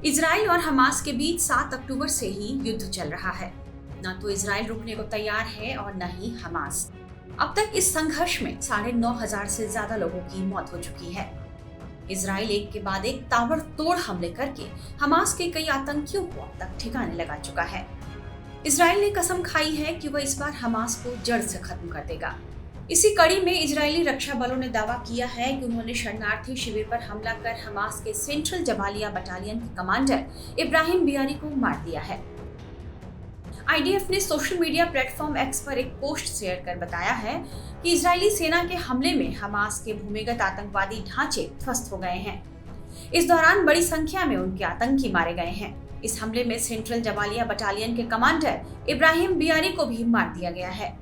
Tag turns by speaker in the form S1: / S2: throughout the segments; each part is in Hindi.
S1: इजराइल और हमास के बीच 7 अक्टूबर से ही युद्ध चल रहा है। न तो इजराइल रुकने को तैयार है और न ही हमास। अब तक इस संघर्ष में 9,500 से ज्यादा लोगों की मौत हो चुकी है। इजराइल एक के बाद एक ताबड़तोड़ हमले करके हमास के कई आतंकियों को अब तक ठिकाने लगा चुका है। इजराइल ने कसम खाई है कि वह इस बार हमास को जड़ से खत्म कर देगा। इसी कड़ी में इजरायली रक्षा बलों ने दावा किया है कि उन्होंने शरणार्थी शिविर पर हमला कर हमास के सेंट्रल जबालिया बटालियन के कमांडर इब्राहिम बियारी को मार दिया है। आईडीएफ ने सोशल मीडिया प्लेटफॉर्म एक्स पर एक पोस्ट शेयर कर बताया है कि इजरायली सेना के हमले में हमास के भूमिगत आतंकवादी ढांचे ध्वस्त हो गए हैं। इस दौरान बड़ी संख्या में उनके आतंकी मारे गए हैं। इस हमले में सेंट्रल जबालिया बटालियन के कमांडर इब्राहिम बियारी को भी मार दिया गया है।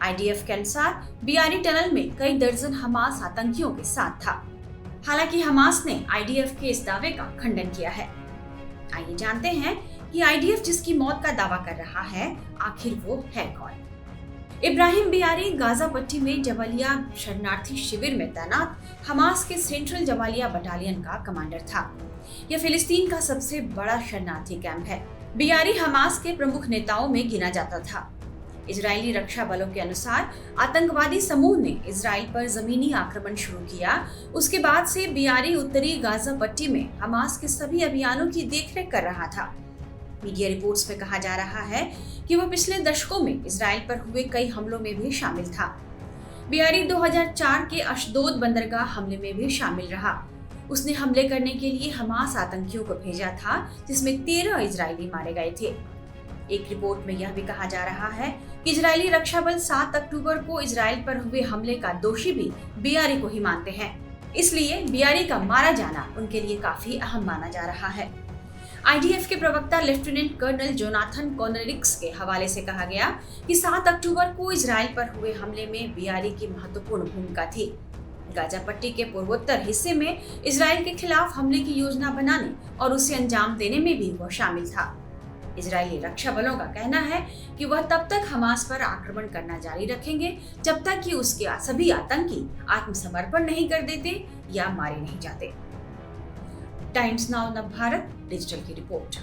S1: आईडीएफ के अनुसार बियारी टनल में कई दर्जन हमास आतंकियों के साथ था। हालांकि हमास ने आईडीएफ के इस दावे का खंडन किया है। आइए जानते हैं कि आईडीएफ जिसकी मौत का दावा कर रहा है, आखिर वो है कौन। इब्राहिम बियारी गाजा पट्टी में जबालिया शरणार्थी शिविर में तैनात हमास के सेंट्रल जबालिया बटालियन का कमांडर था। यह फिलिस्तीन का सबसे बड़ा शरणार्थी कैंप है। बियारी हमास के प्रमुख नेताओं में गिना जाता था। इजरायली रक्षा बलों के अनुसार आतंकवादी समूह ने इजराइल पर जमीनी आक्रमण शुरू किया। उसके बाद से बियारी उत्तरी गाजा पट्टी में हमास के सभी अभियानों की देखरेख कर रहा था। मीडिया रिपोर्ट्स में कहा जा रहा है कि वह पिछले दशकों में इजराइल पर हुए कई हमलों में भी शामिल था। बियारी 2004 के अशदोद बंदरगाह हमले में भी शामिल रहा। उसने हमले करने के लिए हमास आतंकियों को भेजा था, जिसमें 13 इजरायली मारे गए थे। एक रिपोर्ट में यह भी कहा जा रहा है कि इजरायली रक्षा बल 7 अक्टूबर को इजराइल पर हुए हमले का दोषी भी बियारी को ही मानते हैं। इसलिए बियारी का मारा जाना उनके लिए काफी अहम माना जा रहा है। आईडीएफ के प्रवक्ता लेफ्टिनेंट कर्नल जोनाथन कॉनरिक्स के हवाले से कहा गया कि 7 अक्टूबर को इजराइल पर हुए हमले में बियारी की महत्वपूर्ण भूमिका थी। गाजा पट्टी के पूर्वोत्तर हिस्से में इजराइल के खिलाफ हमले की योजना बनाने और उसे अंजाम देने में भी वह शामिल था। इजरायली रक्षा बलों का कहना है कि वह तब तक हमास पर आक्रमण करना जारी रखेंगे जब तक कि उसके सभी आतंकी आत्मसमर्पण नहीं कर देते या मारे नहीं जाते। टाइम्स नाउ नव भारत डिजिटल की रिपोर्ट।